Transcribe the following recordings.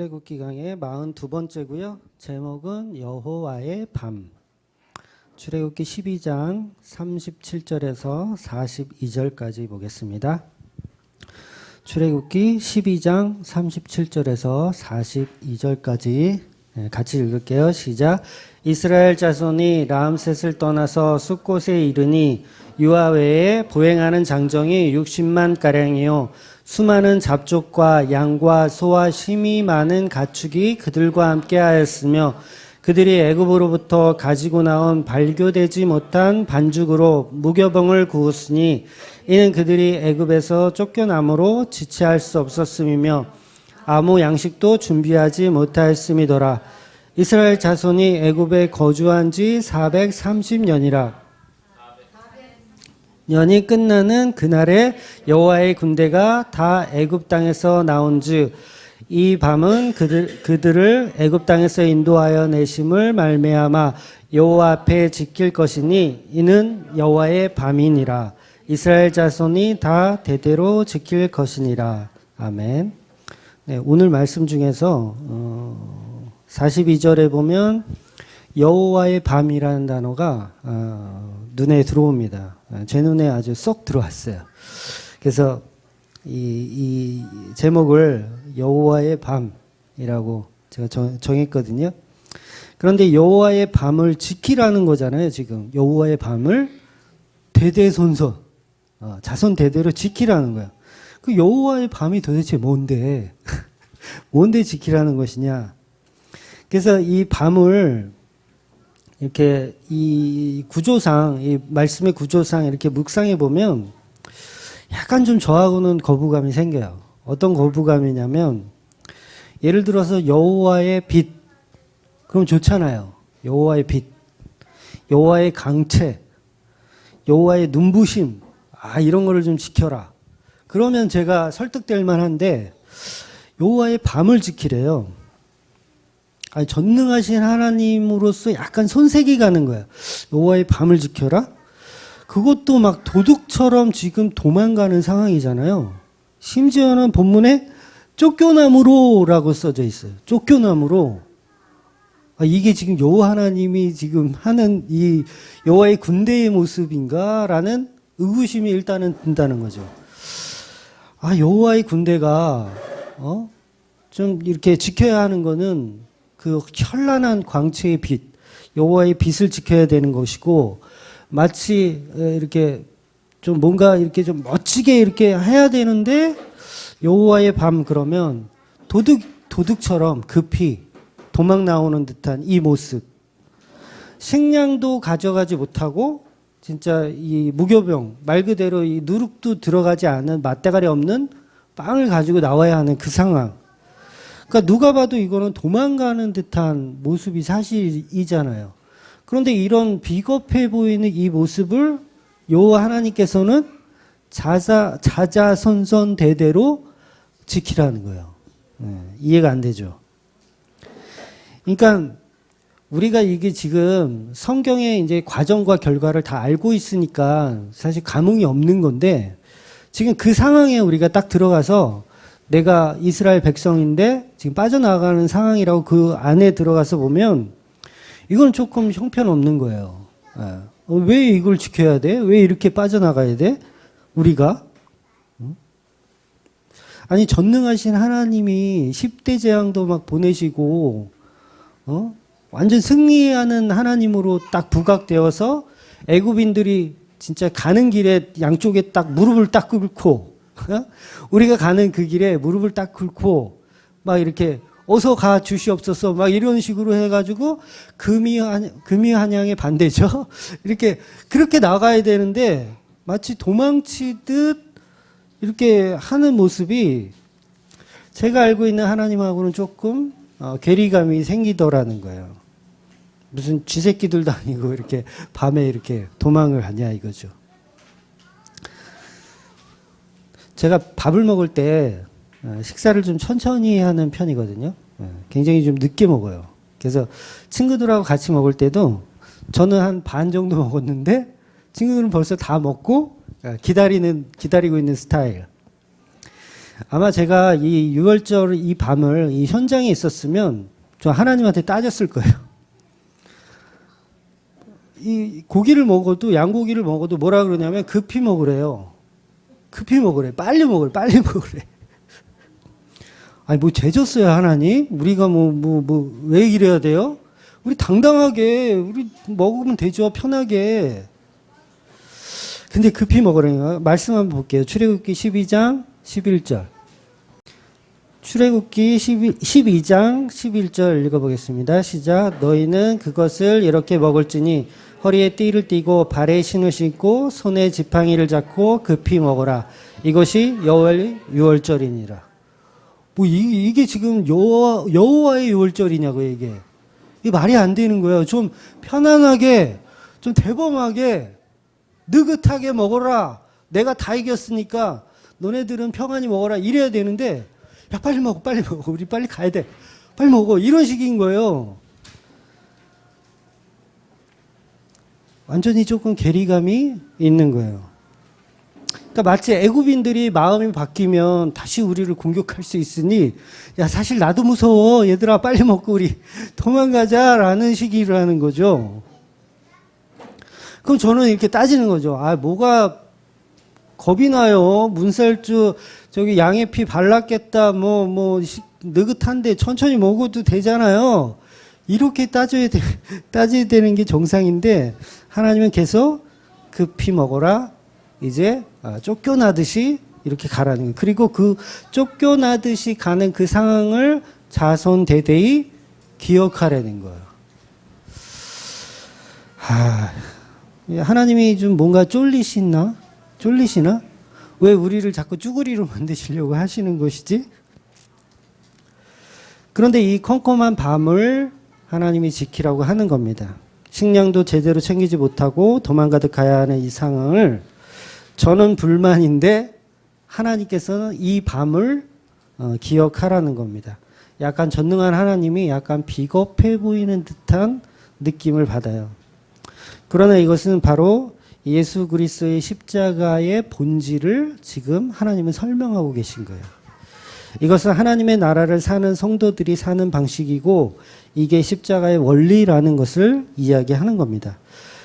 출애굽기 강의 42번째고요. 제목은 여호와의 밤. 출애굽기 12장 37절에서 42절까지 보겠습니다. 출애굽기 12장 37절에서 42절까지 같이 읽을게요. 시작. 이스라엘 자손이 람셋을 떠나서 숫곳에 이르니 유아 외에 보행하는 장정이 60만 가량이요 수많은 잡족과 양과 소와 힘이 많은 가축이 그들과 함께 하였으며 그들이 애굽으로부터 가지고 나온 발교되지 못한 반죽으로 무교병을 구웠으니 이는 그들이 애굽에서 쫓겨남으로 지체할 수 없었음이며 아무 양식도 준비하지 못하였음이더라. 이스라엘 자손이 애굽에 거주한 지 430년이라. 년이 끝나는 그날에 여호와의 군대가 다 애굽 땅에서 나온즉 이 밤은 그들을 애굽 땅에서 인도하여 내심을 말미암아 여호와 앞에 지킬 것이니 이는 여호와의 밤이니라. 이스라엘 자손이 다 대대로 지킬 것이니라. 아멘. 네, 오늘 말씀 중에서 42절에 보면 여호와의 밤이라는 단어가 눈에 들어옵니다. 제 눈에 아주 쏙 들어왔어요. 그래서 이 제목을 여호와의 밤이라고 제가 정했거든요. 그런데 여호와의 밤을 지키라는 거잖아요. 지금 여호와의 밤을 대대손손 자손 대대로 지키라는 거야. 그 여호와의 밤이 도대체 뭔데? 뭔데 지키라는 것이냐? 그래서 이 밤을 이렇게 이 구조상, 이 말씀의 구조상 이렇게 묵상해 보면 약간 좀 저하고는 거부감이 생겨요. 어떤 거부감이냐면 예를 들어서 여호와의 빛, 그럼 좋잖아요. 여호와의 빛, 여호와의 강체, 여호와의 눈부심, 이런 거를 좀 지켜라. 그러면 제가 설득될 만한데 여호와의 밤을 지키래요. 전능하신 하나님으로서 약간 손색이 가는 거야. 여호와의 밤을 지켜라? 그것도 막 도둑처럼 지금 도망가는 상황이잖아요. 심지어는 본문에 쫓겨남으로라고 써져 있어요. 쫓겨남으로. 이게 지금 여호와 하나님이 지금 하는 이 여호와의 군대의 모습인가라는 의구심이 일단은 든다는 거죠. 여호와의 군대가 좀 이렇게 지켜야 하는 거는 그 현란한 광채의 빛, 여호와의 빛을 지켜야 되는 것이고, 마치 이렇게 좀 뭔가 이렇게 좀 멋지게 이렇게 해야 되는데 여호와의 밤 그러면 도둑처럼 급히 도망 나오는 듯한 이 모습. 식량도 가져가지 못하고 진짜 이 무교병, 말 그대로 이 누룩도 들어가지 않은 맛대가리 없는 빵을 가지고 나와야 하는 그 상황. 그러니까 누가 봐도 이거는 도망가는 듯한 모습이 사실이잖아요. 그런데 이런 비겁해 보이는 이 모습을 여호와 하나님께서는 자자손손 대대로 지키라는 거예요. 이해가 안 되죠. 그러니까 우리가 이게 지금 성경의 이제 과정과 결과를 다 알고 있으니까 사실 감흥이 없는 건데 지금 그 상황에 우리가 딱 들어가서 내가 이스라엘 백성인데 지금 빠져나가는 상황이라고 그 안에 들어가서 보면 이건 조금 형편없는 거예요. 왜 이걸 지켜야 돼? 왜 이렇게 빠져나가야 돼? 우리가? 아니 전능하신 하나님이 10대 재앙도 막 보내시고 완전 승리하는 하나님으로 딱 부각되어서 애굽인들이 진짜 가는 길에 양쪽에 딱 무릎을 딱 꿇고 우리가 가는 그 길에 무릎을 딱 꿇고 막 이렇게 어서 가 주시옵소서 막 이런 식으로 해가지고 금이 한양의 반대죠. 이렇게 그렇게 나가야 되는데 마치 도망치듯 이렇게 하는 모습이 제가 알고 있는 하나님하고는 조금 괴리감이 생기더라는 거예요. 무슨 쥐새끼들도 아니고 이렇게 밤에 이렇게 도망을 하냐 이거죠. 제가 밥을 먹을 때 식사를 좀 천천히 하는 편이거든요. 굉장히 좀 늦게 먹어요. 그래서 친구들하고 같이 먹을 때도 저는 한 반 정도 먹었는데 친구들은 벌써 다 먹고 기다리고 있는 스타일. 아마 제가 이 6월절 이 밤을 이 현장에 있었으면 저 하나님한테 따졌을 거예요. 이 고기를 먹어도 양고기를 먹어도 뭐라 그러냐면 급히 먹으래요. 급히 먹으래. 빨리 먹으래. 빨리 먹으래. 아니 뭐 죄졌어요 하나님? 우리가 왜 이래야 돼요? 우리 당당하게 우리 먹으면 되죠. 편하게. 근데 급히 먹으래요. 말씀 한번 볼게요. 출애굽기 12장 11절. 출애굽기 12장 11절 읽어보겠습니다. 시작. 너희는 그것을 이렇게 먹을지니 허리에 띠를 띠고 발에 신을 신고 손에 지팡이를 잡고 급히 먹어라. 이것이 여호와의 유월절이니라. 뭐 이게 지금 여호와의 유월절이냐고 이게. 이게 말이 안 되는 거예요. 좀 편안하게, 좀 대범하게, 느긋하게 먹어라. 내가 다 이겼으니까 너네들은 평안히 먹어라. 이래야 되는데 야 빨리 먹어 빨리 먹어. 우리 빨리 가야 돼. 빨리 먹어. 이런 식인 거예요. 완전히 조금 괴리감이 있는 거예요. 그러니까 마치 애굽인들이 마음이 바뀌면 다시 우리를 공격할 수 있으니 야 사실 나도 무서워. 얘들아 빨리 먹고 우리 도망가자라는 식이라는 거죠. 그럼 저는 이렇게 따지는 거죠. 아 뭐가 겁이 나요. 문살주 저기 양의 피 발랐겠다. 느긋한데 천천히 먹어도 되잖아요. 이렇게 따져야 되는 게 정상인데 하나님은 계속 급히 먹어라. 이제 쫓겨나듯이 이렇게 가라는 거예요. 그리고 그 쫓겨나듯이 가는 그 상황을 자손 대대히 기억하라는 거예요. 하나님이 좀 뭔가 쫄리시나? 왜 우리를 자꾸 쭈구리로 만드시려고 하시는 것이지? 그런데 이 컴컴한 밤을 하나님이 지키라고 하는 겁니다. 식량도 제대로 챙기지 못하고 도망가듯 가야 하는 이 상황을 저는 불만인데 하나님께서는 이 밤을 기억하라는 겁니다. 약간 전능한 하나님이 약간 비겁해 보이는 듯한 느낌을 받아요. 그러나 이것은 바로 예수 그리스도의 십자가의 본질을 지금 하나님은 설명하고 계신 거예요. 이것은 하나님의 나라를 사는 성도들이 사는 방식이고 이게 십자가의 원리라는 것을 이야기하는 겁니다.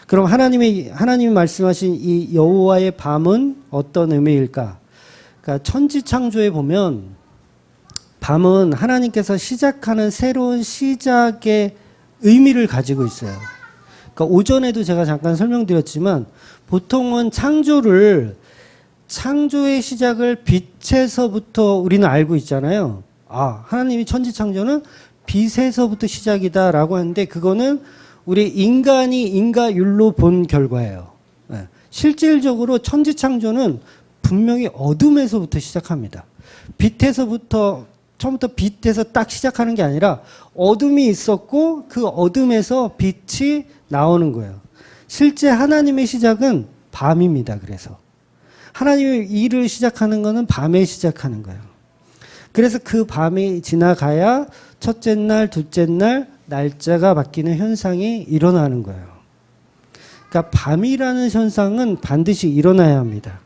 그럼 하나님이 말씀하신 이 여호와의 밤은 어떤 의미일까? 그러니까 천지창조에 보면 밤은 하나님께서 시작하는 새로운 시작의 의미를 가지고 있어요. 그러니까 오전에도 제가 잠깐 설명드렸지만 보통은 창조의 시작을 빛에서부터 우리는 알고 있잖아요. 하나님이 천지창조는 빛에서부터 시작이다라고 하는데 그거는 우리 인간이 인과율로 본 결과예요. 실질적으로 천지창조는 분명히 어둠에서부터 시작합니다. 처음부터 빛에서 딱 시작하는 게 아니라 어둠이 있었고 그 어둠에서 빛이 나오는 거예요. 실제 하나님의 시작은 밤입니다. 그래서 하나님의 일을 시작하는 것은 밤에 시작하는 거예요. 그래서 그 밤이 지나가야 첫째 날, 둘째 날 날짜가 바뀌는 현상이 일어나는 거예요. 그러니까 밤이라는 현상은 반드시 일어나야 합니다.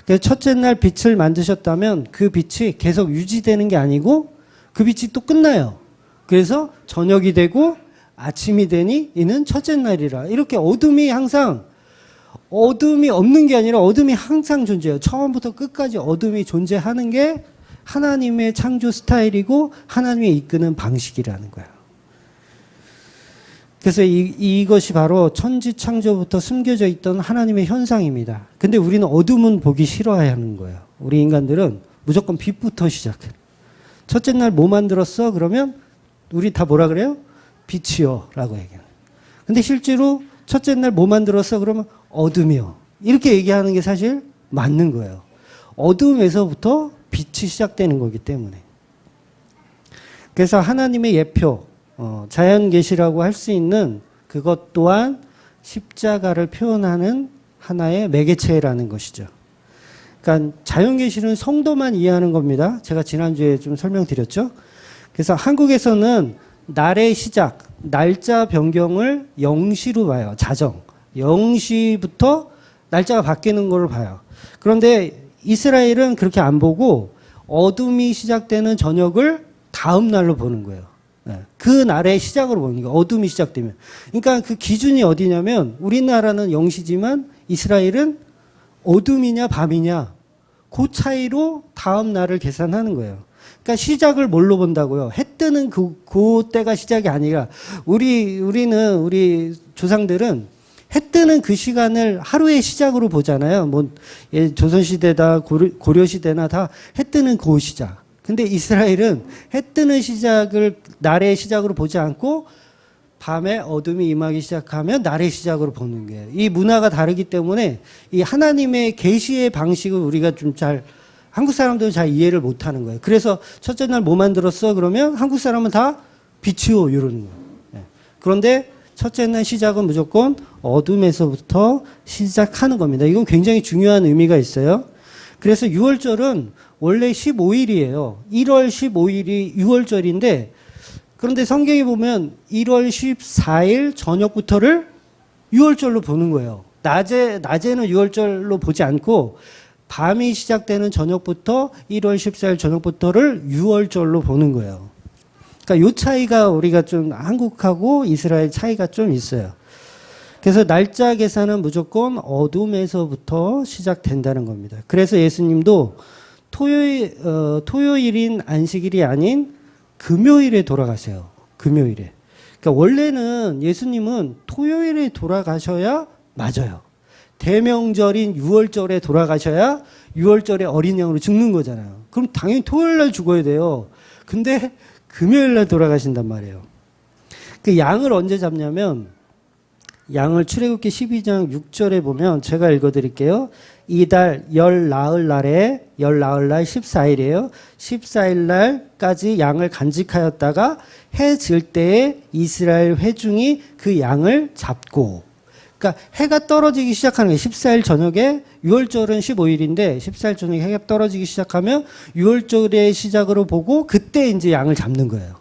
그래서 첫째 날 빛을 만드셨다면 그 빛이 계속 유지되는 게 아니고 그 빛이 또 끝나요. 그래서 저녁이 되고 아침이 되니 이는 첫째 날이라. 이렇게 어둠이 없는 게 아니라 어둠이 항상 존재해요. 처음부터 끝까지 어둠이 존재하는 게 하나님의 창조 스타일이고 하나님의 이끄는 방식이라는 거예요. 그래서 이것이 바로 천지 창조부터 숨겨져 있던 하나님의 현상입니다. 근데 우리는 어둠은 보기 싫어하는 거예요. 우리 인간들은 무조건 빛부터 시작해. 첫째 날 뭐 만들었어? 그러면 우리 다 뭐라 그래요? 빛이요 라고 얘기해요. 근데 실제로 첫째 날 뭐 만들었어? 그러면 어둠이요. 이렇게 얘기하는 게 사실 맞는 거예요. 어둠에서부터 빛이 시작되는 거기 때문에. 그래서 하나님의 예표, 자연계시라고 할 수 있는 그것 또한 십자가를 표현하는 하나의 매개체라는 것이죠. 그러니까 자연계시는 성도만 이해하는 겁니다. 제가 지난주에 좀 설명드렸죠. 그래서 한국에서는 날의 시작, 날짜 변경을 0시로 봐요. 자정. 0시부터 날짜가 바뀌는 걸 봐요. 그런데 이스라엘은 그렇게 안 보고 어둠이 시작되는 저녁을 다음 날로 보는 거예요. 예, 그 날의 시작으로 보는 거예요. 어둠이 시작되면. 그러니까 그 기준이 어디냐면 우리나라는 0시지만 이스라엘은 어둠이냐 밤이냐 그 차이로 다음 날을 계산하는 거예요. 그러니까 시작을 뭘로 본다고요? 해 뜨는 그 때가 시작이 아니라 우리 조상들은 해 뜨는 그 시간을 하루의 시작으로 보잖아요. 뭐 조선시대다 고려시대나 다 해 뜨는 그 시작. 근데 이스라엘은 해 뜨는 시작을 날의 시작으로 보지 않고 밤에 어둠이 임하기 시작하면 날의 시작으로 보는 거예요. 이 문화가 다르기 때문에 이 하나님의 계시의 방식을 우리가 좀 한국 사람들은 잘 이해를 못 하는 거예요. 그래서 첫째 날 뭐 만들었어? 그러면 한국 사람은 다 빛이요 이러는 거예요. 그런데 첫째 날 시작은 무조건 어둠에서부터 시작하는 겁니다. 이건 굉장히 중요한 의미가 있어요. 그래서 6월절은 원래 15일이에요. 1월 15일이 6월절인데 그런데 성경에 보면 1월 14일 저녁부터를 6월절로 보는 거예요. 낮에는 6월절로 보지 않고 밤이 시작되는 저녁부터 1월 14일 저녁부터를 6월절로 보는 거예요. 그러니까 이 차이가 우리가 좀 한국하고 이스라엘 차이가 좀 있어요. 그래서 날짜 계산은 무조건 어둠에서부터 시작된다는 겁니다. 그래서 예수님도 토요일인 안식일이 아닌 금요일에 돌아가세요. 금요일에. 그러니까 원래는 예수님은 토요일에 돌아가셔야 맞아요. 대명절인 6월절에 돌아가셔야 6월절에 어린 양으로 죽는 거잖아요. 그럼 당연히 토요일 날 죽어야 돼요. 근데 금요일 날 돌아가신단 말이에요. 그 양을 언제 잡냐면 양을 출애굽기 12장 6절에 보면 제가 읽어드릴게요. 이달 열 나흘 날에 열 나흘 날 14일이에요. 14일 날까지 양을 간직하였다가 해 질 때에 이스라엘 회중이 그 양을 잡고 그러니까 해가 떨어지기 시작하는 거예요. 14일 저녁에 6월절은 15일인데 14일 저녁에 해가 떨어지기 시작하면 6월절의 시작으로 보고 그때 이제 양을 잡는 거예요.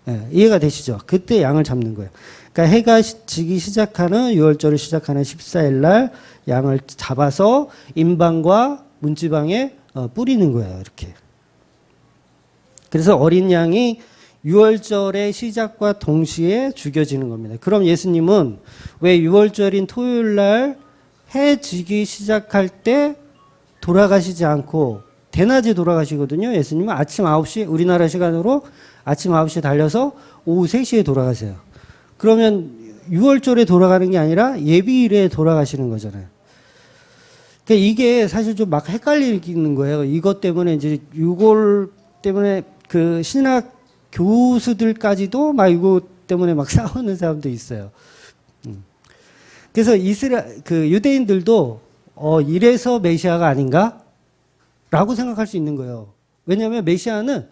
예, 이해가 되시죠? 그때 양을 잡는 거예요. 그러니까 해가 지기 시작하는 6월절을 시작하는 14일 날 양을 잡아서 임방과 문지방에 뿌리는 거예요. 이렇게. 그래서 어린 양이 6월절의 시작과 동시에 죽여지는 겁니다. 그럼 예수님은 왜 6월절인 토요일 날 해 지기 시작할 때 돌아가시지 않고 대낮에 돌아가시거든요. 예수님은 아침 9시 우리나라 시간으로 아침 9시에 달려서 오후 3시에 돌아가세요. 그러면 6월절에 돌아가는 게 아니라 예비일에 돌아가시는 거잖아요. 그러니까 이게 사실 좀 막 헷갈리는 거예요. 이것 때문에 이제 6월 때문에 그 신학 교수들까지도 막 이거 때문에 막 싸우는 사람도 있어요. 그래서 유대인들도 이래서 메시아가 아닌가라고 생각할 수 있는 거예요. 왜냐하면 메시아는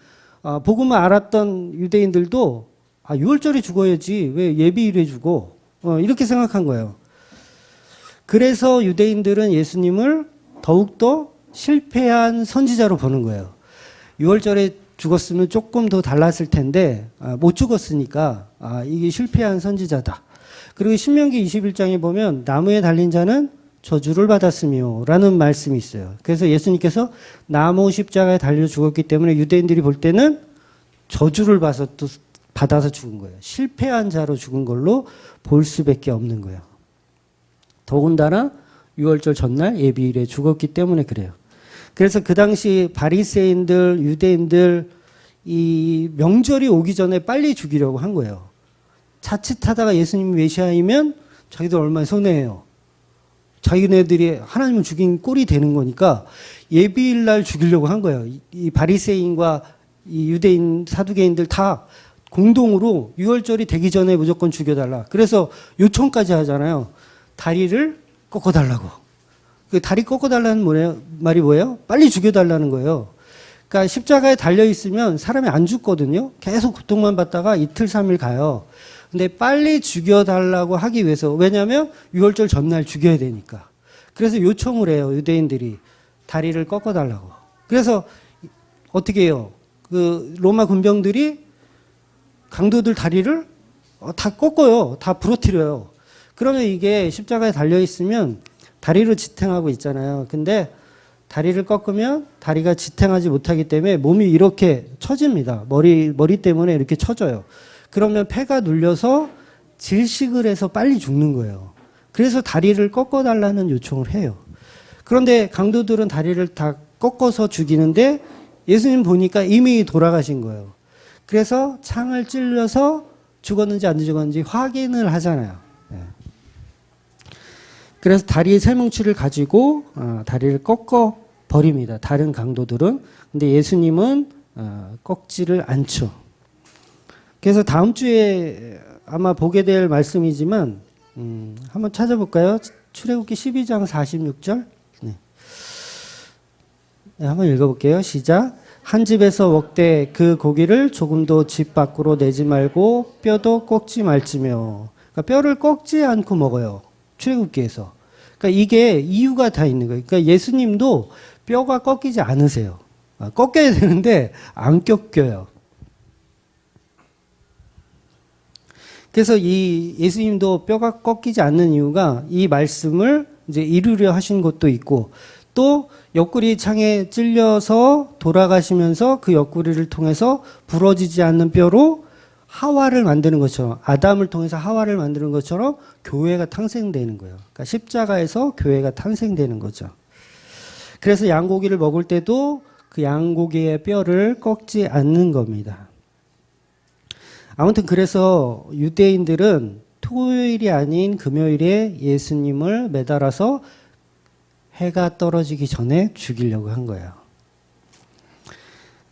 복음을 알았던 유대인들도 6월절에 죽어야지 왜 예비일에 죽어 이렇게 생각한 거예요. 그래서 유대인들은 예수님을 더욱더 실패한 선지자로 보는 거예요. 6월절에 죽었으면 조금 더 달랐을 텐데 못 죽었으니까 이게 실패한 선지자다. 그리고 신명기 21장에 보면 나무에 달린 자는 저주를 받았으며 라는 말씀이 있어요. 그래서 예수님께서 나무 십자가에 달려 죽었기 때문에 유대인들이 볼 때는 저주를 받아서 죽은 거예요. 실패한 자로 죽은 걸로 볼 수밖에 없는 거예요. 더군다나 6월절 전날 예비일에 죽었기 때문에 그래요. 그래서 그 당시 바리새인들, 유대인들 이 명절이 오기 전에 빨리 죽이려고 한 거예요. 자칫하다가 예수님이 메시아이면 자기들 얼마나 손해예요. 자기네들이 하나님을 죽인 꼴이 되는 거니까 예비일 날 죽이려고 한 거예요. 이 바리새인과 이 유대인, 사두개인들 다 공동으로 6월절이 되기 전에 무조건 죽여달라. 그래서 요청까지 하잖아요. 다리를 꺾어달라고. 그 다리 꺾어달라는 말이 뭐예요? 빨리 죽여달라는 거예요. 그러니까 십자가에 달려있으면 사람이 안 죽거든요. 계속 고통만 받다가 이틀, 3일 가요. 근데 빨리 죽여달라고 하기 위해서, 왜냐하면 6월절 전날 죽여야 되니까. 그래서 요청을 해요, 유대인들이. 다리를 꺾어달라고. 그래서 어떻게 해요? 그 로마 군병들이 강도들 다리를 다 꺾어요. 다 부러뜨려요. 그러면 이게 십자가에 달려있으면 다리로 지탱하고 있잖아요. 근데 다리를 꺾으면 다리가 지탱하지 못하기 때문에 몸이 이렇게 처집니다. 머리 때문에 이렇게 처져요. 그러면 폐가 눌려서 질식을 해서 빨리 죽는 거예요. 그래서 다리를 꺾어달라는 요청을 해요. 그런데 강도들은 다리를 다 꺾어서 죽이는데 예수님 보니까 이미 돌아가신 거예요. 그래서 창을 찔러서 죽었는지 안 죽었는지 확인을 하잖아요. 그래서 다리의 쇠뭉치를 가지고 다리를 꺾어 버립니다. 다른 강도들은. 근데 예수님은 꺾지를 않죠. 그래서 다음 주에 아마 보게 될 말씀이지만 한번 찾아볼까요? 출애굽기 12장 46절. 네, 한번 읽어볼게요. 시작. 한 집에서 먹되 그 고기를 조금도 집 밖으로 내지 말고 뼈도 꺾지 말지며. 그러니까 뼈를 꺾지 않고 먹어요. 출애굽기에서. 그러니까 이게 이유가 다 있는 거예요. 그러니까 예수님도 뼈가 꺾이지 않으세요. 꺾여야 되는데 안 꺾여요. 그래서 이 예수님도 뼈가 꺾이지 않는 이유가 이 말씀을 이제 이루려 하신 것도 있고 또 옆구리 창에 찔려서 돌아가시면서 그 옆구리를 통해서 부러지지 않는 뼈로 하와를 만드는 것처럼 아담을 통해서 하와를 만드는 것처럼 교회가 탄생되는 거예요. 그러니까 십자가에서 교회가 탄생되는 거죠. 그래서 양고기를 먹을 때도 그 양고기의 뼈를 꺾지 않는 겁니다. 아무튼 그래서 유대인들은 토요일이 아닌 금요일에 예수님을 매달아서 해가 떨어지기 전에 죽이려고 한 거예요.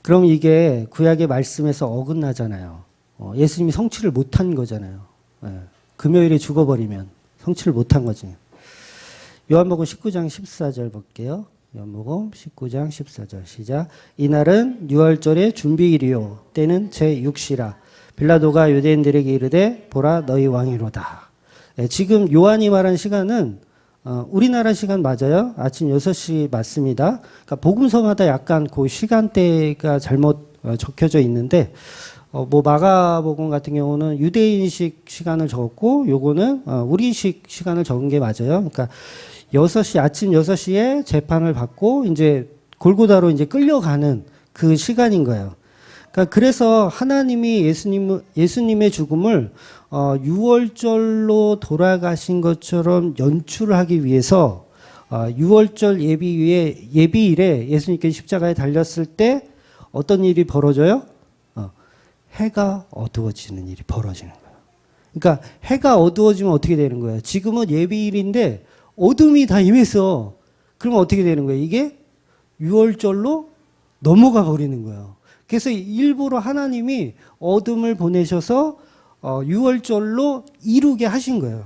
그럼 이게 구약의 말씀에서 어긋나잖아요. 예수님이 성취를 못한 거잖아요. 금요일에 죽어버리면 성취를 못한 거지. 요한복음 19장 14절 볼게요. 요한복음 19장 14절 시작. 이날은 유월절의 준비일이요 때는 제6시라. 빌라도가 유대인들에게 이르되 보라 너희 왕이로다. 지금 요한이 말한 시간은 우리나라 시간 맞아요. 아침 6시 맞습니다. 그러니까 복음서마다 약간 그 시간대가 잘못 적혀져 있는데 뭐 마가복음 같은 경우는 유대인식 시간을 적었고 요거는 우리식 시간을 적은 게 맞아요. 그러니까 6시 아침 6시에 재판을 받고 이제 골고다로 이제 끌려가는 그 시간인 거예요. 그러니까 그래서 하나님이 예수님의 죽음을 유월절로 돌아가신 것처럼 연출하기 위해서 유월절 예비일에 예수님께서 십자가에 달렸을 때 어떤 일이 벌어져요? 해가 어두워지는 일이 벌어지는 거예요. 그러니까 해가 어두워지면 어떻게 되는 거예요? 지금은 예비일인데 어둠이 다 임했어. 그러면 어떻게 되는 거예요? 이게 유월절로 넘어가 버리는 거예요. 그래서 일부러 하나님이 어둠을 보내셔서 유월절로 이루게 하신 거예요.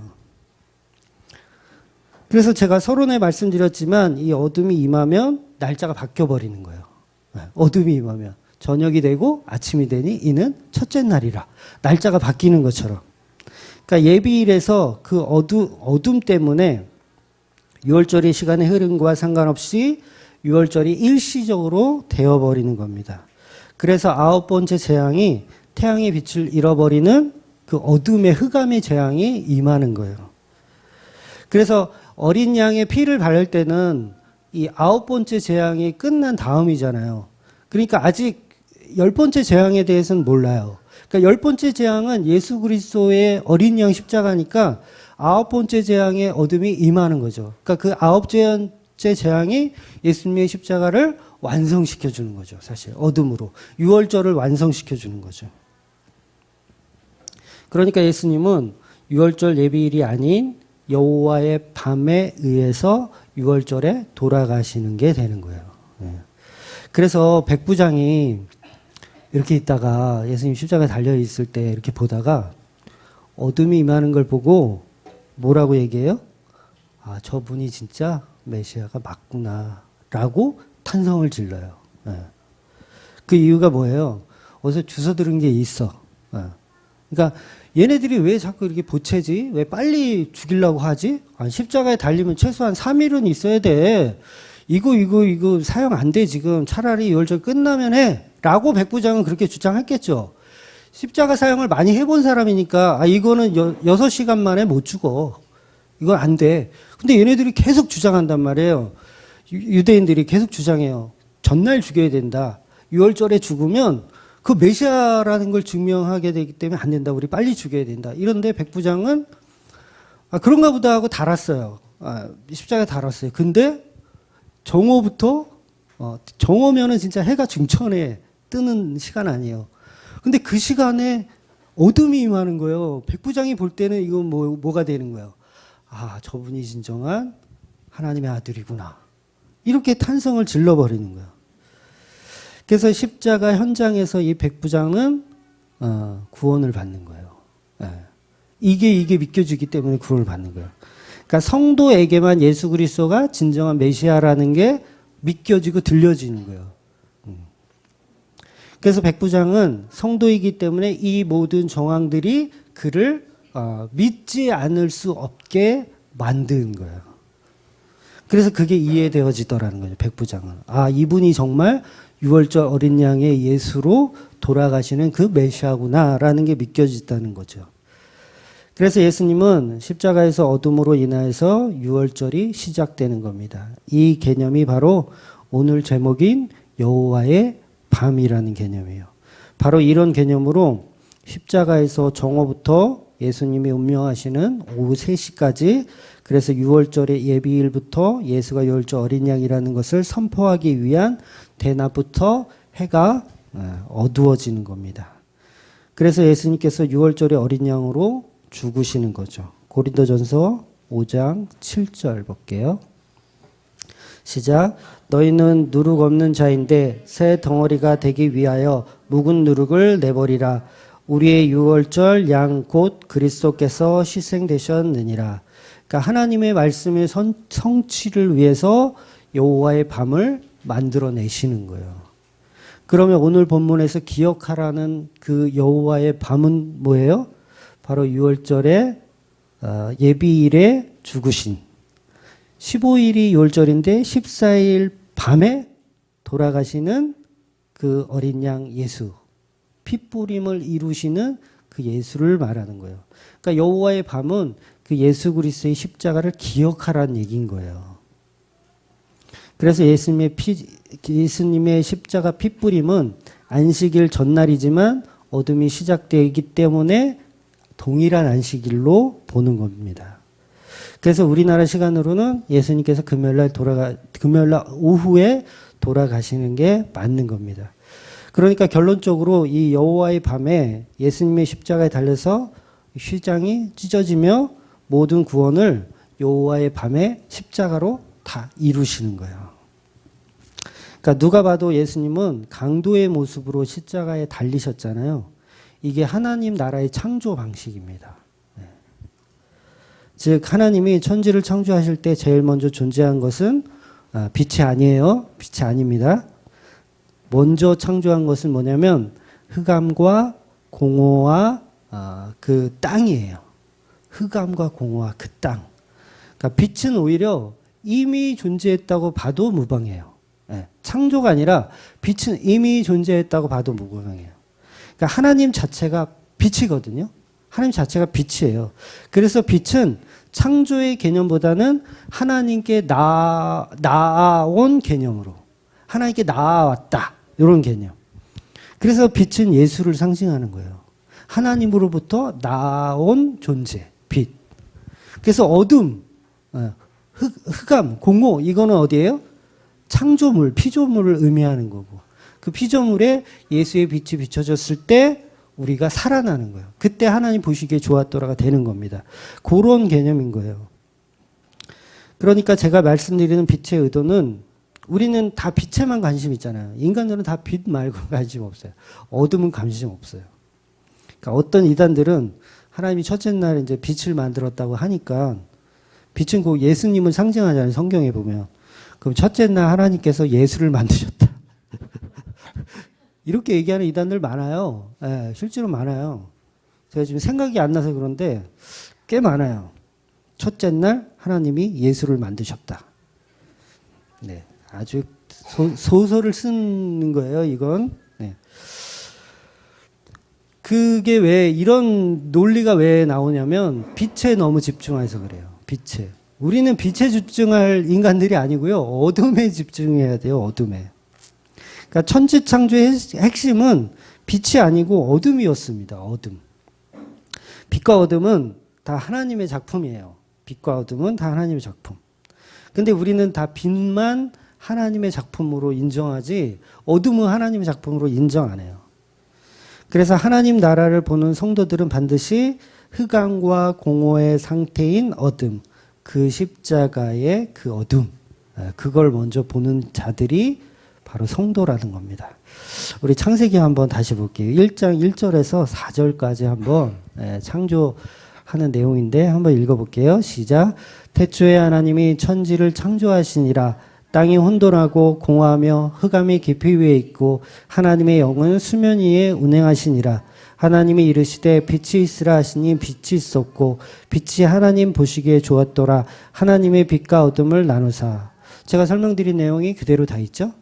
그래서 제가 서론에 말씀드렸지만 이 어둠이 임하면 날짜가 바뀌어 버리는 거예요. 어둠이 임하면. 저녁이 되고 아침이 되니 이는 첫째 날이라. 날짜가 바뀌는 것처럼. 그러니까 예비일에서 그 어둠 때문에 유월절의 시간의 흐름과 상관없이 유월절이 일시적으로 되어버리는 겁니다. 그래서 9번째 재앙이 태양의 빛을 잃어버리는 그 어둠의 흑암의 재앙이 임하는 거예요. 그래서 어린 양의 피를 바를 때는 이 9번째 재앙이 끝난 다음이잖아요. 그러니까 아직 10번째 재앙에 대해서는 몰라요. 그러니까 10번째 재앙은 예수 그리스도의 어린 양 십자가니까 9번째 재앙의 어둠이 임하는 거죠. 그러니까 그 9번째 재앙이 예수님의 십자가를 완성시켜 주는 거죠. 사실 어둠으로. 유월절을 완성시켜 주는 거죠. 그러니까 예수님은 유월절 예비일이 아닌 여호와의 밤에 의해서 유월절에 돌아가시는 게 되는 거예요. 그래서 백부장이 이렇게 있다가 예수님 십자가에 달려 있을 때 이렇게 보다가 어둠이 임하는 걸 보고 뭐라고 얘기해요? 아, 저분이 진짜 메시아가 맞구나 라고 탄성을 질러요. 그 이유가 뭐예요? 어디서 주워 들은 게 있어. 그러니까 얘네들이 왜 자꾸 이렇게 보채지? 왜 빨리 죽이려고 하지? 십자가에 달리면 최소한 3일은 있어야 돼. 이거 사용 안 돼 지금. 차라리 유월절 끝나면 해. 라고 백부장은 그렇게 주장했겠죠. 십자가 사용을 많이 해본 사람이니까 이거는 6시간 만에 못 죽어. 이건 안 돼. 근데 얘네들이 계속 주장한단 말이에요. 유대인들이 계속 주장해요. 전날 죽여야 된다. 유월절에 죽으면 그 메시아라는 걸 증명하게 되기 때문에 안 된다. 우리 빨리 죽여야 된다. 이런데 백부장은 그런가 보다 하고 달았어요. 십자가에 달았어요. 근데 정오부터 정오면은 진짜 해가 중천에 뜨는 시간 아니에요. 근데 그 시간에 어둠이 임하는 거예요. 백부장이 볼 때는 이건 뭐가 되는 거예요. 저분이 진정한 하나님의 아들이구나. 이렇게 탄성을 질러버리는 거예요. 그래서 십자가 현장에서 이 백부장은 구원을 받는 거예요. 이게 믿겨지기 때문에 구원을 받는 거예요. 그러니까 성도에게만 예수 그리스도가 진정한 메시아라는 게 믿겨지고 들려지는 거예요. 그래서 백부장은 성도이기 때문에 이 모든 정황들이 그를 믿지 않을 수 없게 만든 거예요. 그래서 그게 이해되어지더라는 거죠. 백부장은. 이분이 정말 유월절 어린 양의 예수로 돌아가시는 그 메시아구나라는 게 믿겨졌다는 거죠. 그래서 예수님은 십자가에서 어둠으로 인하여서 유월절이 시작되는 겁니다. 이 개념이 바로 오늘 제목인 여호와의 밤이라는 개념이에요. 바로 이런 개념으로 십자가에서 정오부터 예수님이 운명하시는 오후 3시까지, 그래서 유월절의 예비일부터 예수가 유월절 어린 양이라는 것을 선포하기 위한 대낮부터 해가 어두워지는 겁니다. 그래서 예수님께서 유월절의 어린 양으로 죽으시는 거죠. 고린도전서 5장 7절 볼게요. 시작. 너희는 누룩 없는 자인데 새 덩어리가 되기 위하여 묵은 누룩을 내버리라. 우리의 유월절 양 곧 그리스도께서 희생되셨느니라. 그러니까 하나님의 말씀의 성취를 위해서 여호와의 밤을 만들어내시는 거예요. 그러면 오늘 본문에서 기억하라는 그 여호와의 밤은 뭐예요? 바로 유월절의 예비일에 죽으신 15일이 유월절인데 14일 밤에 돌아가시는 그 어린 양 예수, 핏부림을 이루시는 그 예수를 말하는 거예요. 그러니까 여호와의 밤은 그 예수 그리스도의 십자가를 기억하라는 얘기인 거예요. 그래서 예수님의 십자가 핏부림은 안식일 전날이지만 어둠이 시작되기 때문에 동일한 안식일로 보는 겁니다. 그래서 우리나라 시간으로는 예수님께서 금요일날 오후에 돌아가시는 게 맞는 겁니다. 그러니까 결론적으로 이 여호와의 밤에 예수님의 십자가에 달려서 휘장이 찢어지며 모든 구원을 여호와의 밤에 십자가로 다 이루시는 거예요. 그러니까 누가 봐도 예수님은 강도의 모습으로 십자가에 달리셨잖아요. 이게 하나님 나라의 창조 방식입니다. 즉 하나님이 천지를 창조하실 때 제일 먼저 존재한 것은 빛이 아니에요. 빛이 아닙니다. 먼저 창조한 것은 뭐냐면 흑암과 공허와 그 땅이에요. 흑암과 공허와 그 땅. 그러니까 빛은 오히려 이미 존재했다고 봐도 무방해요. 창조가 아니라 빛은 이미 존재했다고 봐도 무방해요. 그러니까 하나님 자체가 빛이거든요. 하나님 자체가 빛이에요. 그래서 빛은 창조의 개념보다는 하나님께 나아온 개념으로, 하나님께 나아왔다, 이런 개념. 그래서 빛은 예수를 상징하는 거예요. 하나님으로부터 나아온 존재, 빛. 그래서 어둠, 흑암, 공허, 이거는 어디예요? 창조물, 피조물을 의미하는 거고, 그 피조물에 예수의 빛이 비춰졌을 때 우리가 살아나는 거예요. 그때 하나님 보시기에 좋았더라가 되는 겁니다. 그런 개념인 거예요. 그러니까 제가 말씀드리는 빛의 의도는, 우리는 다 빛에만 관심 있잖아요. 인간들은 다 빛 말고 관심 없어요. 어둠은 관심 없어요. 그러니까 어떤 이단들은 하나님이 첫째 날 이제 빛을 만들었다고 하니까, 빛은 그 예수님을 상징하잖아요. 성경에 보면. 그럼 첫째 날 하나님께서 예수를 만드셨다. 이렇게 얘기하는 이단들 많아요. 실제로 많아요. 제가 지금 생각이 안 나서 그런데 꽤 많아요. 첫째 날 하나님이 예수를 만드셨다. 네, 아주 소설을 쓰는 거예요, 이건. 네. 그게 왜, 이런 논리가 왜 나오냐면 빛에 너무 집중해서 그래요. 빛에. 우리는 빛에 집중할 인간들이 아니고요. 어둠에 집중해야 돼요. 어둠에. 그러니까 천지창조의 핵심은 빛이 아니고 어둠이었습니다. 어둠. 빛과 어둠은 다 하나님의 작품이에요. 빛과 어둠은 다 하나님의 작품. 근데 우리는 다 빛만 하나님의 작품으로 인정하지 어둠은 하나님의 작품으로 인정 안 해요. 그래서 하나님 나라를 보는 성도들은 반드시 흑암과 공허의 상태인 어둠, 그 십자가의 그 어둠, 그걸 먼저 보는 자들이 바로 성도라는 겁니다. 우리 창세기 한번 다시 볼게요. 1장 1절에서 4절까지 한번 창조하는 내용인데 한번 읽어볼게요. 시작. 태초에 하나님이 천지를 창조하시니라. 땅이 혼돈하고 공허하며 흑암이 깊이 위에 있고 하나님의 영은 수면 위에 운행하시니라. 하나님이 이르시되 빛이 있으라 하시니 빛이 있었고 빛이 하나님 보시기에 좋았더라. 하나님의 빛과 어둠을 나누사. 제가 설명드린 내용이 그대로 다 있죠?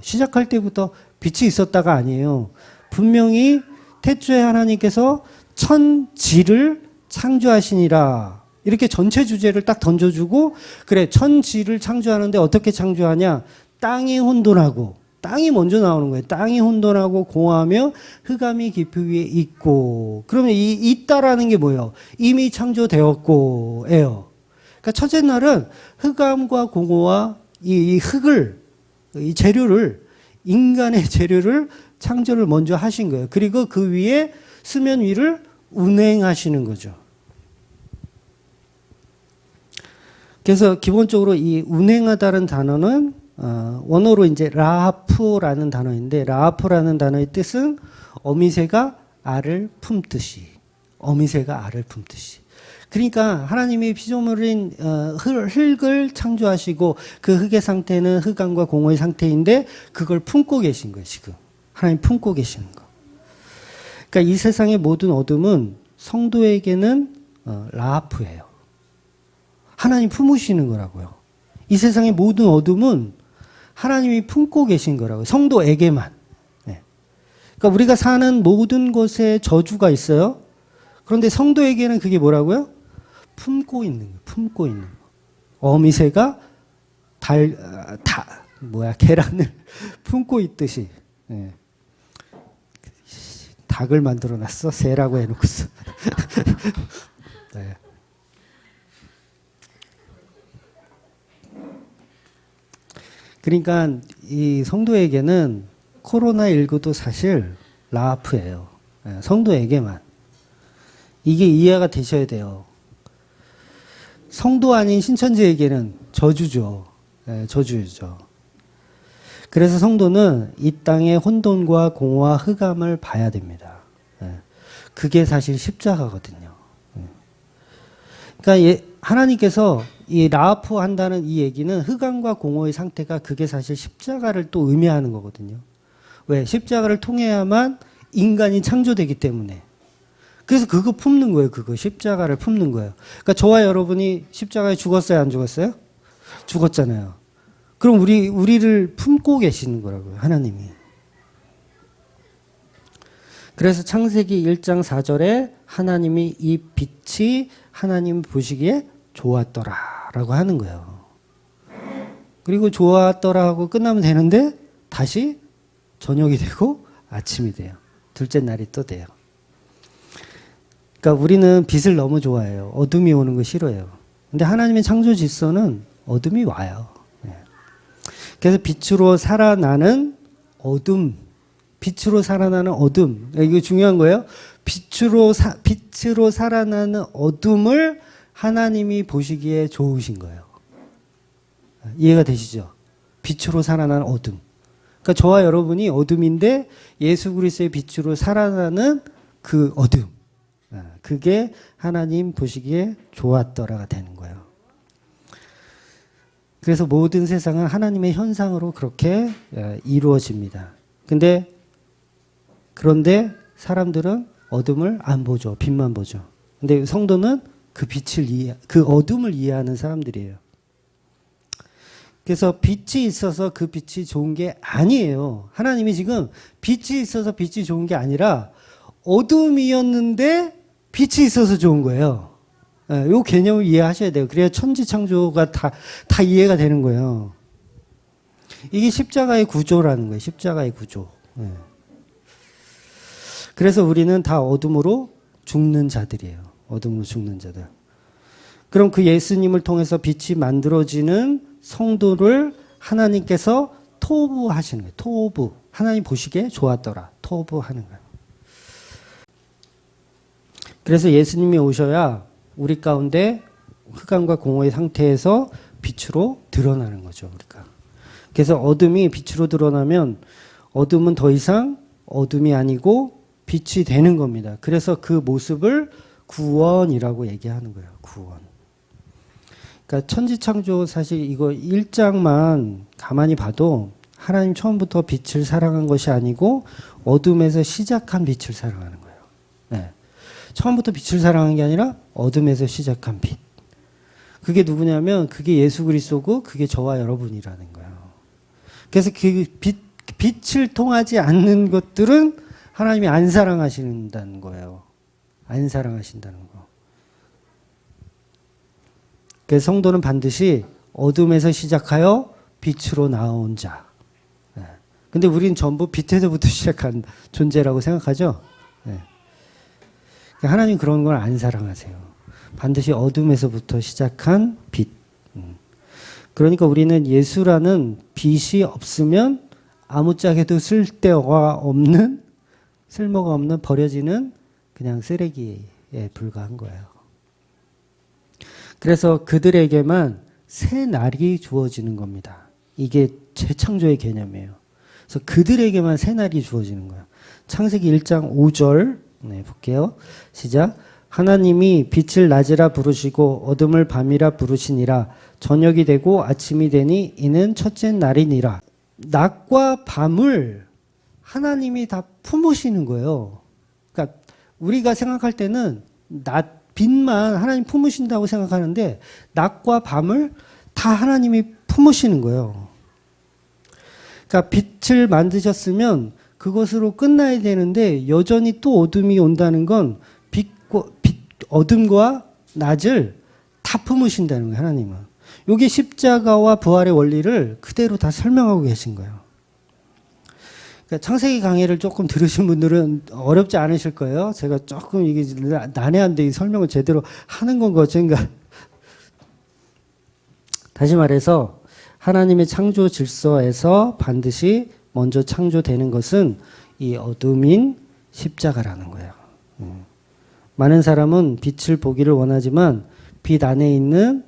시작할 때부터 빛이 있었다가 아니에요. 분명히 태초에 하나님께서 천지를 창조하시니라. 이렇게 전체 주제를 딱 던져주고 그래 천지를 창조하는데 어떻게 창조하냐. 땅이 혼돈하고 땅이 먼저 나오는 거예요. 땅이 혼돈하고 공허하며 흑암이 깊이 위에 있고. 그러면 이 있다라는 게 뭐예요? 이미 창조되었고예요. 그러니까 첫째 날은 흑암과 공허와 이 흙을 이 재료를 인간의 재료를 창조를 먼저 하신 거예요. 그리고 그 위에 수면 위를 운행하시는 거죠. 그래서 기본적으로 이 운행하다는 단어는 원어로 이제 라하프라는 단어인데 라하프라는 단어의 뜻은 어미새가 알을 품듯이 어미새가 알을 품듯이 그러니까 하나님이 피조물인 흙을 창조하시고 그 흙의 상태는 흑암과 공허의 상태인데 그걸 품고 계신 거예요. 지금 하나님 품고 계시는 거. 그러니까 이 세상의 모든 어둠은 성도에게는 라하프예요. 하나님 품으시는 거라고요. 이 세상의 모든 어둠은 하나님이 품고 계신 거라고요. 성도에게만. 네. 그러니까 우리가 사는 모든 곳에 저주가 있어요. 그런데 성도에게는 그게 뭐라고요? 품고 있는 거. 품고 있는 거. 어미새가 계란을 품고 있듯이. 네. 닭을 만들어 놨어. 새라고 해놓고서. 네. 그러니까 이 성도에게는 코로나19도 사실 라하프예요. 성도에게만. 이게 이해가 되셔야 돼요. 성도 아닌 신천지에게는 저주죠. 저주죠. 그래서 성도는 이 땅의 혼돈과 공허와 흑암을 봐야 됩니다. 그게 사실 십자가거든요. 그러니까 하나님께서 이 라하프 한다는 이 얘기는 흑암과 공허의 상태가 그게 사실 십자가를 또 의미하는 거거든요. 왜? 십자가를 통해야만 인간이 창조되기 때문에. 그래서 그거 품는 거예요. 그거 십자가를 품는 거예요. 그러니까 저와 여러분이 십자가에 죽었어요, 안 죽었어요? 죽었잖아요. 그럼 우리를 품고 계시는 거라고요, 하나님이. 그래서 창세기 1장 4절에 하나님이 이 빛이 하나님 보시기에 좋았더라라고 하는 거예요. 그리고 좋았더라 하고 끝나면 되는데 다시 저녁이 되고 아침이 돼요. 둘째 날이 또 돼요. 그러니까 우리는 빛을 너무 좋아해요. 어둠이 오는 거 싫어해요. 근데 하나님의 창조 질서는 어둠이 와요. 그래서 빛으로 살아나는 어둠, 빛으로 살아나는 어둠. 이거 중요한 거예요. 빛으로 살아나는 어둠을 하나님이 보시기에 좋으신 거예요. 이해가 되시죠? 빛으로 살아나는 어둠. 그러니까 저와 여러분이 어둠인데 예수 그리스도의 빛으로 살아나는 그 어둠. 그게 하나님 보시기에 좋았더라가 되는 거예요. 그래서 모든 세상은 하나님의 현상으로 그렇게 이루어집니다. 그런데 사람들은 어둠을 안 보죠. 빛만 보죠. 근데 성도는 그 어둠을 이해하는 사람들이에요. 그래서 빛이 있어서 그 빛이 좋은 게 아니에요. 하나님이 지금 빛이 있어서 빛이 좋은 게 아니라 어둠이었는데 빛이 있어서 좋은 거예요. 요 개념을 이해하셔야 돼요. 그래야 천지창조가 다 이해가 되는 거예요. 이게 십자가의 구조라는 거예요. 십자가의 구조. 예. 그래서 우리는 다 어둠으로 죽는 자들이에요. 어둠으로 죽는 자들. 그럼 그 예수님을 통해서 빛이 만들어지는 성도를 하나님께서 토부하시는 거예요. 토부. 하나님 보시기에 좋았더라. 토부하는 거예요. 그래서 예수님이 오셔야 우리 가운데 흑암과 공허의 상태에서 빛으로 드러나는 거죠. 우리가. 그래서 어둠이 빛으로 드러나면 어둠은 더 이상 어둠이 아니고 빛이 되는 겁니다. 그래서 그 모습을 구원이라고 얘기하는 거예요. 구원. 그러니까 천지창조 사실 이거 1장만 가만히 봐도 하나님 처음부터 빛을 사랑한 것이 아니고 어둠에서 시작한 빛을 사랑하는 거예요. 네. 처음부터 빛을 사랑한 게 아니라 어둠에서 시작한 빛. 그게 누구냐면 그게 예수 그리스도고 그게 저와 여러분이라는 거예요. 그래서 그 빛을 통하지 않는 것들은 하나님이 안 사랑하신다는 거예요. 안 사랑하신다는 거. 그래서 성도는 반드시 어둠에서 시작하여 빛으로 나온 자. 근데 우리는 전부 빛에서부터 시작한 존재라고 생각하죠. 하나님 그런 걸 안 사랑하세요. 반드시 어둠에서부터 시작한 빛. 그러니까 우리는 예수라는 빛이 없으면 아무짝에도 쓸모가 없는 버려지는 그냥 쓰레기에 불과한 거예요. 그래서 그들에게만 새 날이 주어지는 겁니다. 이게 재창조의 개념이에요. 그래서 그들에게만 새 날이 주어지는 거예요. 창세기 1장 5절 볼게요. 시작. 하나님이 빛을 낮이라 부르시고 어둠을 밤이라 부르시니라. 저녁이 되고 아침이 되니 이는 첫째 날이니라. 낮과 밤을 하나님이 다 품으시는 거예요. 그러니까 우리가 생각할 때는 빛만 하나님 품으신다고 생각하는데 낮과 밤을 다 하나님이 품으시는 거예요. 그러니까 빛을 만드셨으면 그것으로 끝나야 되는데 여전히 또 어둠이 온다는 건 어둠과 낮을 다 품으신다는 거예요. 하나님은. 이게 십자가와 부활의 원리를 그대로 다 설명하고 계신 거예요. 그러니까 창세기 강의를 조금 들으신 분들은 어렵지 않으실 거예요. 제가 조금 이게 난해한데 이 설명을 제대로 하는 건가 어쩐가. 다시 말해서 하나님의 창조 질서에서 반드시 먼저 창조되는 것은 이 어둠인 십자가라는 거예요. 많은 사람은 빛을 보기를 원하지만 빛 안에 있는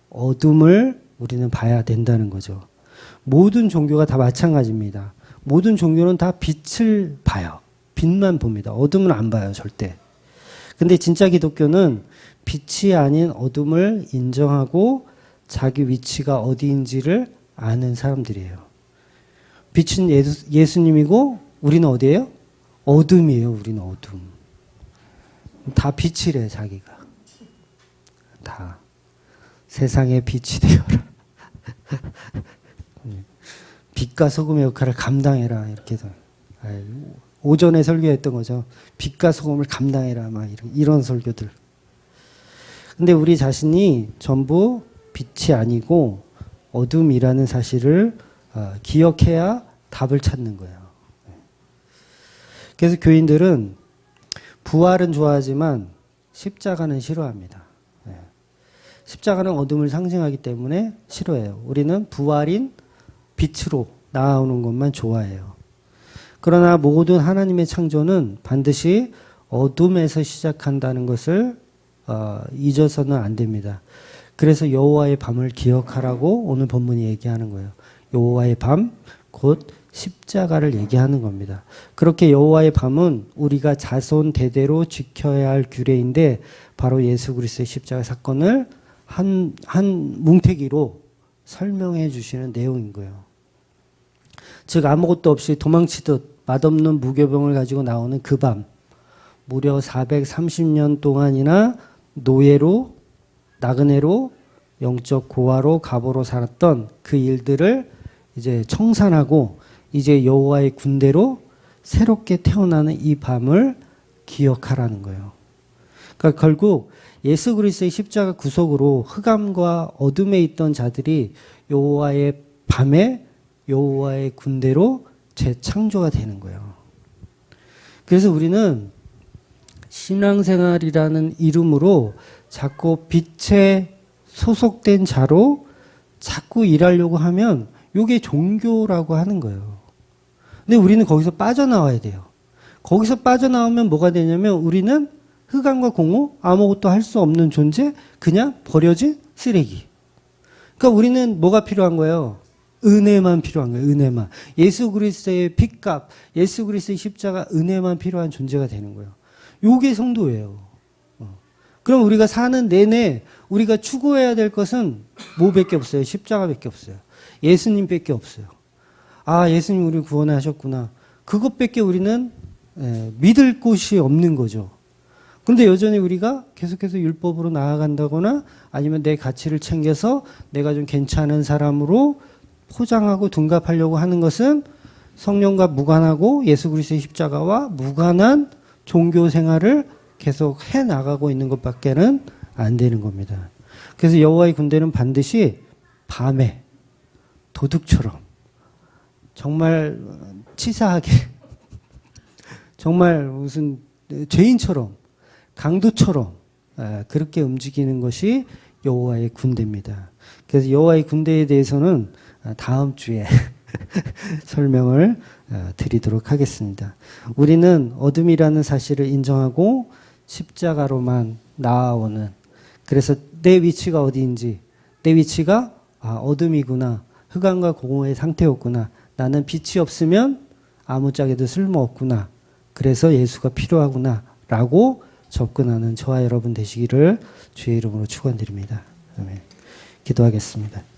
어둠을 우리는 봐야 된다는 거죠. 모든 종교가 다 마찬가지입니다. 모든 종교는 다 빛을 봐요. 빛만 봅니다. 어둠은 안 봐요, 절대. 근데 진짜 기독교는 빛이 아닌 어둠을 인정하고 자기 위치가 어디인지를 아는 사람들이에요. 빛은 예수님이고 우리는 어디예요? 어둠이에요. 우리는 어둠. 다 빛이래 자기가. 다 세상의 빛이 되어라. 빛과 소금의 역할을 감당해라 이렇게 해서 오전에 설교했던 거죠. 빛과 소금을 감당해라 막 이런 설교들. 근데 우리 자신이 전부 빛이 아니고 어둠이라는 사실을 기억해야 답을 찾는 거예요. 그래서 교인들은 부활은 좋아하지만 십자가는 싫어합니다. 십자가는 어둠을 상징하기 때문에 싫어해요. 우리는 부활인 빛으로 나아오는 것만 좋아해요. 그러나 모든 하나님의 창조는 반드시 어둠에서 시작한다는 것을 잊어서는 안 됩니다. 그래서 여호와의 밤을 기억하라고 오늘 본문이 얘기하는 거예요. 여호와의 밤, 곧 십자가를 얘기하는 겁니다. 그렇게 여호와의 밤은 우리가 자손 대대로 지켜야 할 규례인데 바로 예수 그리스도의 십자가 사건을 한 뭉태기로 설명해 주시는 내용인 거예요. 즉 아무것도 없이 도망치듯 맛없는 무교병을 가지고 나오는 그 밤, 무려 430년 동안이나 노예로 나그네로 영적 고아로 갑오로 살았던 그 일들을 이제 청산하고 이제 여호와의 군대로 새롭게 태어나는 이 밤을 기억하라는 거예요. 그러니까 결국 예수 그리스도의 십자가 구속으로 흑암과 어둠에 있던 자들이 여호와의 밤에 여호와의 군대로 재창조가 되는 거예요. 그래서 우리는 신앙생활이라는 이름으로 자꾸 빛에 소속된 자로 자꾸 일하려고 하면 이게 종교라고 하는 거예요. 근데 우리는 거기서 빠져나와야 돼요. 거기서 빠져나오면 뭐가 되냐면 우리는 흑암과 공허, 아무것도 할 수 없는 존재, 그냥 버려진 쓰레기. 그러니까 우리는 뭐가 필요한 거예요? 은혜만 필요한 거예요. 은혜만. 예수 그리스도의 핏값, 예수 그리스도의 십자가 은혜만 필요한 존재가 되는 거예요. 요게 성도예요. 그럼 우리가 사는 내내 우리가 추구해야 될 것은 뭐밖에 없어요? 십자가밖에 없어요. 예수님밖에 없어요. 아, 예수님 우리를 구원하셨구나. 그것밖에 우리는 믿을 곳이 없는 거죠. 근데 여전히 우리가 계속해서 율법으로 나아간다거나 아니면 내 가치를 챙겨서 내가 좀 괜찮은 사람으로 포장하고 둔갑하려고 하는 것은 성령과 무관하고 예수 그리스도의 십자가와 무관한 종교 생활을 계속 해 나가고 있는 것밖에는 안 되는 겁니다. 그래서 여호와의 군대는 반드시 밤에 도둑처럼 정말 치사하게 정말 무슨 죄인처럼 강도처럼 그렇게 움직이는 것이 여호와의 군대입니다. 그래서 여호와의 군대에 대해서는 다음 주에 설명을 드리도록 하겠습니다. 우리는 어둠이라는 사실을 인정하고 십자가로만 나아오는, 그래서 내 위치가 어디인지, 내 위치가 어둠이구나, 흑암과 공허의 상태였구나, 나는 빛이 없으면 아무짝에도 쓸모없구나, 그래서 예수가 필요하구나 라고 접근하는 저와 여러분 되시기를 주의 이름으로 축원드립니다. 아멘. 기도하겠습니다.